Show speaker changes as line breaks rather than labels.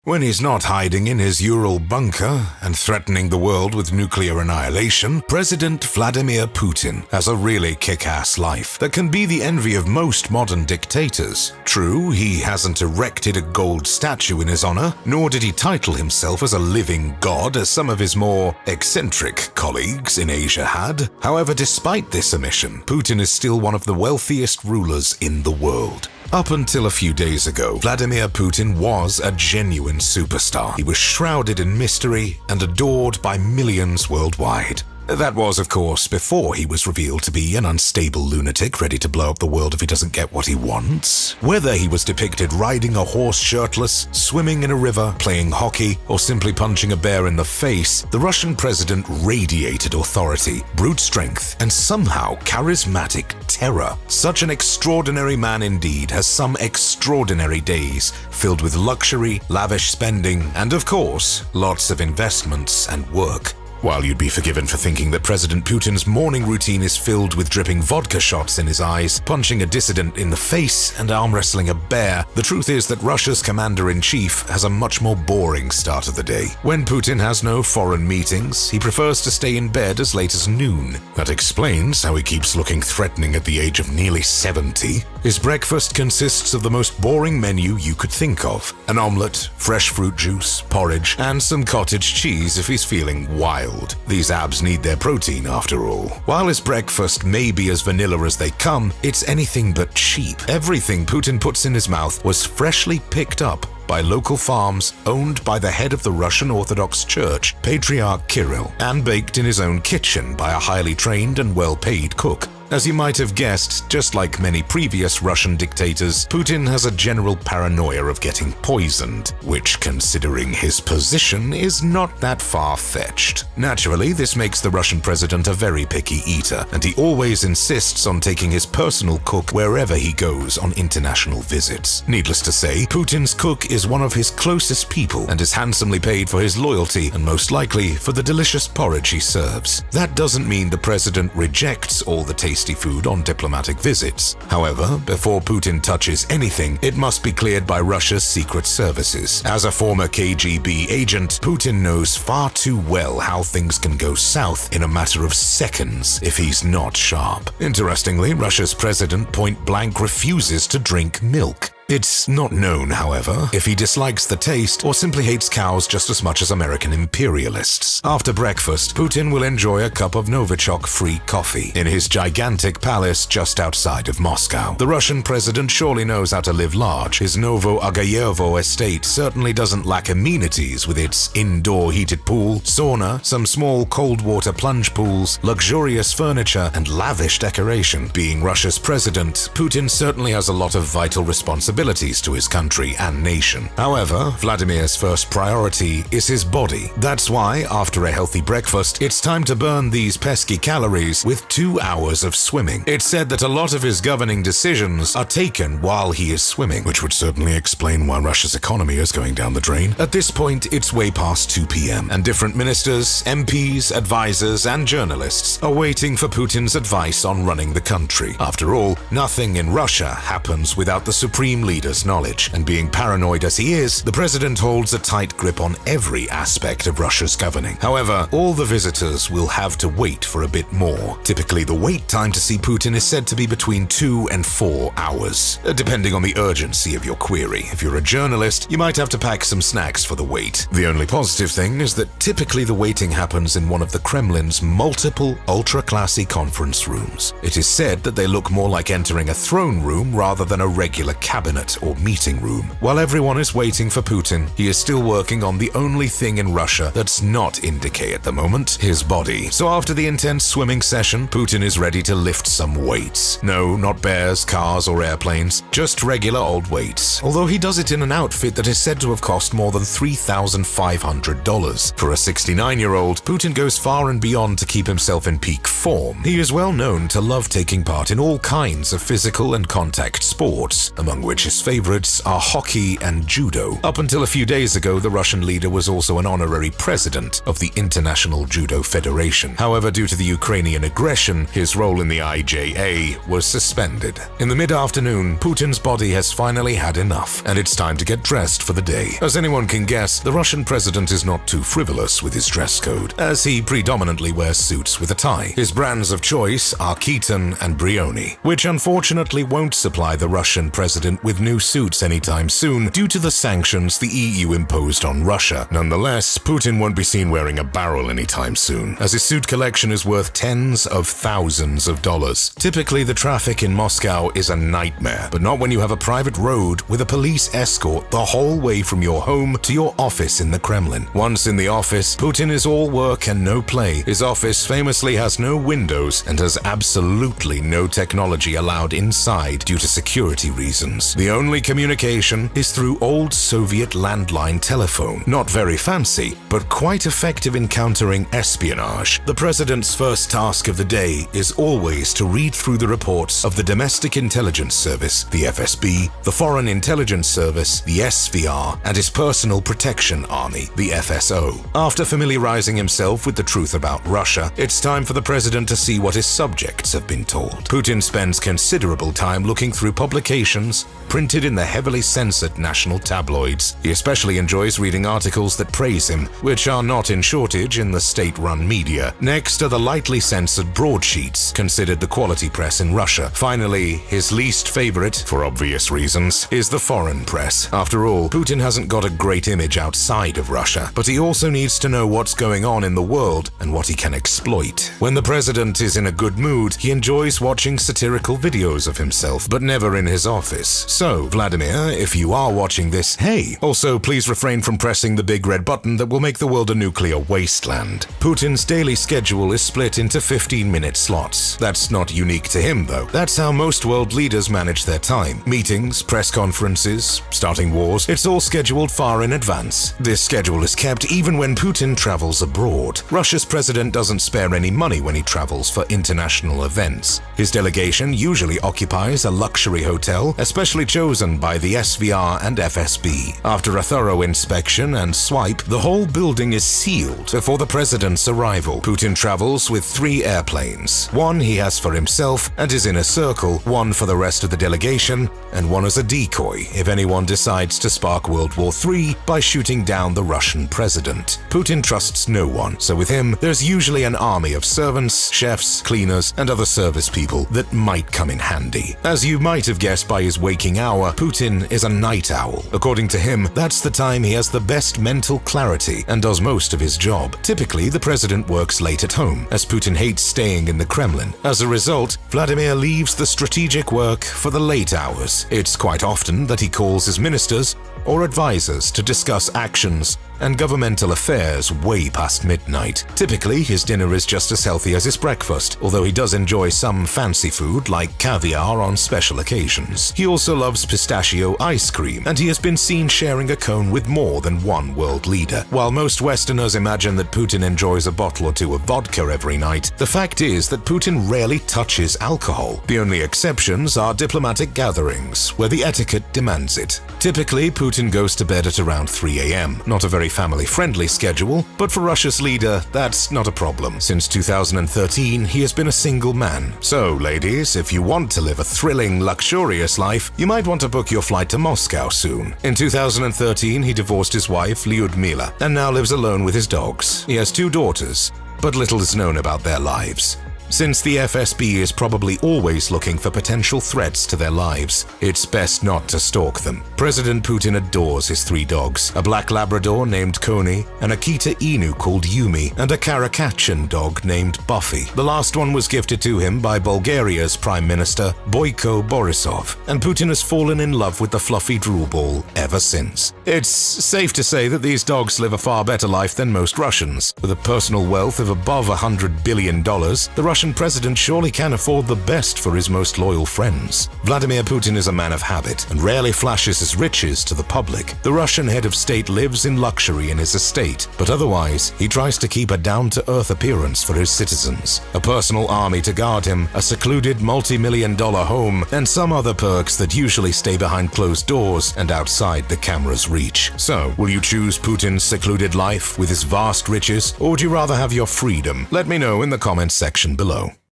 When he's not hiding in his Ural bunker and threatening the world with nuclear annihilation, President Vladimir Putin has a really kick-ass life that can be the envy of most modern dictators. True, he hasn't erected a gold statue in his honor, nor did he title himself as a living god as some of his more eccentric colleagues in Asia had. However, despite this omission, Putin is still one of the wealthiest rulers in the world. Up until a few days ago, Vladimir Putin was a genuine superstar. He was shrouded in mystery and adored by millions worldwide. That was, of course, before he was revealed to be an unstable lunatic ready to blow up the world if he doesn't get what he wants. Whether he was depicted riding a horse shirtless, swimming in a river, playing hockey, or simply punching a bear in the face, the Russian president radiated authority, brute strength, and somehow charismatic terror. Such an extraordinary man indeed has some extraordinary days filled with luxury, lavish spending, and of course, lots of investments and work. While you'd be forgiven for thinking that President Putin's morning routine is filled with dripping vodka shots in his eyes, punching a dissident in the face, and arm wrestling a bear, the truth is that Russia's commander-in-chief has a much more boring start of the day. When Putin has no foreign meetings, he prefers to stay in bed as late as noon. That explains how he keeps looking threatening at the age of nearly 70. His breakfast consists of the most boring menu you could think of: an omelette, fresh fruit juice, porridge, and some cottage cheese if he's feeling wild. These abs need their protein after all. While his breakfast may be as vanilla as they come, it's anything but cheap. Everything Putin puts in his mouth was freshly picked up by local farms owned by the head of the Russian Orthodox Church, Patriarch Kirill, and baked in his own kitchen by a highly trained and well-paid cook. As you might have guessed, just like many previous Russian dictators, Putin has a general paranoia of getting poisoned, which, considering his position, is not that far-fetched. Naturally, this makes the Russian president a very picky eater, and he always insists on taking his personal cook wherever he goes on international visits. Needless to say, Putin's cook is one of his closest people and is handsomely paid for his loyalty and most likely for the delicious porridge he serves. That doesn't mean the president rejects all the tasty food on diplomatic visits. However, before Putin touches anything, it must be cleared by Russia's secret services. As a former KGB agent, Putin knows far too well how things can go south in a matter of seconds if he's not sharp. Interestingly, Russia's president point-blank refuses to drink milk. It's not known, however, if he dislikes the taste or simply hates cows just as much as American imperialists. After breakfast, Putin will enjoy a cup of Novichok-free coffee in his gigantic palace just outside of Moscow. The Russian president surely knows how to live large. His Novo-Agayevo estate certainly doesn't lack amenities with its indoor heated pool, sauna, some small cold water plunge pools, luxurious furniture, and lavish decoration. Being Russia's president, Putin certainly has a lot of vital responsibilities to his country and nation. However, Vladimir's first priority is his body. That's why, after a healthy breakfast, it's time to burn these pesky calories with 2 hours of swimming. It's said that a lot of his governing decisions are taken while he is swimming, which would certainly explain why Russia's economy is going down the drain. At this point, it's way past 2 p.m., and different ministers, MPs, advisors, and journalists are waiting for Putin's advice on running the country. After all, nothing in Russia happens without the supreme leader's knowledge, and being paranoid as he is, the president holds a tight grip on every aspect of Russia's governing. However, all the visitors will have to wait for a bit more. Typically, the wait time to see Putin is said to be between 2 and 4 hours, depending on the urgency of your query. If you're a journalist, you might have to pack some snacks for the wait. The only positive thing is that typically the waiting happens in one of the Kremlin's multiple ultra-classy conference rooms. It is said that they look more like entering a throne room rather than a regular cabinet or meeting room. While everyone is waiting for Putin, he is still working on the only thing in Russia that's not in decay at the moment, his body. So after the intense swimming session, Putin is ready to lift some weights. No, not bears, cars, or airplanes, just regular old weights. Although he does it in an outfit that is said to have cost more than $3,500. For a 69-year-old, Putin goes far and beyond to keep himself in peak form. He is well known to love taking part in all kinds of physical and contact sports, among which precious favorites are hockey and judo. Up until a few days ago, the Russian leader was also an honorary president of the International Judo Federation. However, due to the Ukrainian aggression, his role in the IJA was suspended. In the mid-afternoon, Putin's body has finally had enough, and it's time to get dressed for the day. As anyone can guess, the Russian president is not too frivolous with his dress code, as he predominantly wears suits with a tie. His brands of choice are Keaton and Brioni, which unfortunately won't supply the Russian president with new suits anytime soon due to the sanctions the EU imposed on Russia. Nonetheless, Putin won't be seen wearing a barrel anytime soon, as his suit collection is worth tens of thousands of dollars. Typically, the traffic in Moscow is a nightmare, but not when you have a private road with a police escort the whole way from your home to your office in the Kremlin. Once in the office, Putin is all work and no play. His office famously has no windows and has absolutely no technology allowed inside due to security reasons. The only communication is through old Soviet landline telephone. Not very fancy, but quite effective in countering espionage. The president's first task of the day is always to read through the reports of the Domestic Intelligence Service, the FSB, the Foreign Intelligence Service, the SVR, and his Personal Protection Army, the FSO. After familiarizing himself with the truth about Russia, it's time for the president to see what his subjects have been told. Putin spends considerable time looking through publications printed in the heavily censored national tabloids. He especially enjoys reading articles that praise him, which are not in shortage in the state-run media. Next are the lightly censored broadsheets, considered the quality press in Russia. Finally, his least favorite, for obvious reasons, is the foreign press. After all, Putin hasn't got a great image outside of Russia, but he also needs to know what's going on in the world and what he can exploit. When the president is in a good mood, he enjoys watching satirical videos of himself, but never in his office. So, Vladimir, if you are watching this, hey! Also, please refrain from pressing the big red button that will make the world a nuclear wasteland. Putin's daily schedule is split into 15-minute slots. That's not unique to him, though. That's how most world leaders manage their time. Meetings, press conferences, starting wars, it's all scheduled far in advance. This schedule is kept even when Putin travels abroad. Russia's president doesn't spare any money when he travels for international events. His delegation usually occupies a luxury hotel, especially chosen by the SVR and FSB. After a thorough inspection and swipe, the whole building is sealed before the president's arrival. Putin travels with 3 airplanes. One he has for himself and his inner circle, one for the rest of the delegation, and one as a decoy if anyone decides to spark World War III by shooting down the Russian president. Putin trusts no one, so with him, there's usually an army of servants, chefs, cleaners, and other service people that might come in handy. As you might have guessed by his waking hour, Putin is a night owl. According to him, that's the time he has the best mental clarity and does most of his job. Typically, the president works late at home, as Putin hates staying in the Kremlin. As a result, Vladimir leaves the strategic work for the late hours. It's quite often that he calls his ministers or advisors to discuss actions and governmental affairs way past midnight. Typically, his dinner is just as healthy as his breakfast, although he does enjoy some fancy food like caviar on special occasions. He also loves pistachio ice cream, and he has been seen sharing a cone with more than one world leader. While most Westerners imagine that Putin enjoys a bottle or two of vodka every night, the fact is that Putin rarely touches alcohol. The only exceptions are diplomatic gatherings, where the etiquette demands it. Typically, Putin goes to bed at around 3 a.m. Not a very family-friendly schedule, but for Russia's leader, that's not a problem. Since 2013, he has been a single man. So, ladies, if you want to live a thrilling, luxurious life, you might want to book your flight to Moscow soon. In 2013, he divorced his wife, Lyudmila, and now lives alone with his dogs. He has 2 daughters, but little is known about their lives. Since the FSB is probably always looking for potential threats to their lives, it's best not to stalk them. President Putin adores his 3 dogs, a black Labrador named Koni, an Akita Inu called Yumi, and a Karakachin dog named Buffy. The last one was gifted to him by Bulgaria's Prime Minister, Boyko Borisov, and Putin has fallen in love with the fluffy drool ball ever since. It's safe to say that these dogs live a far better life than most Russians. With a personal wealth of above $100 billion, the Russian president surely can afford the best for his most loyal friends. Vladimir Putin is a man of habit and rarely flashes his riches to the public. The Russian head of state lives in luxury in his estate, but otherwise, he tries to keep a down-to-earth appearance for his citizens. A personal army to guard him, a secluded multi-million-dollar home, and some other perks that usually stay behind closed doors and outside the camera's reach. So, will you choose Putin's secluded life with his vast riches, or would you rather have your freedom? Let me know in the comments section below.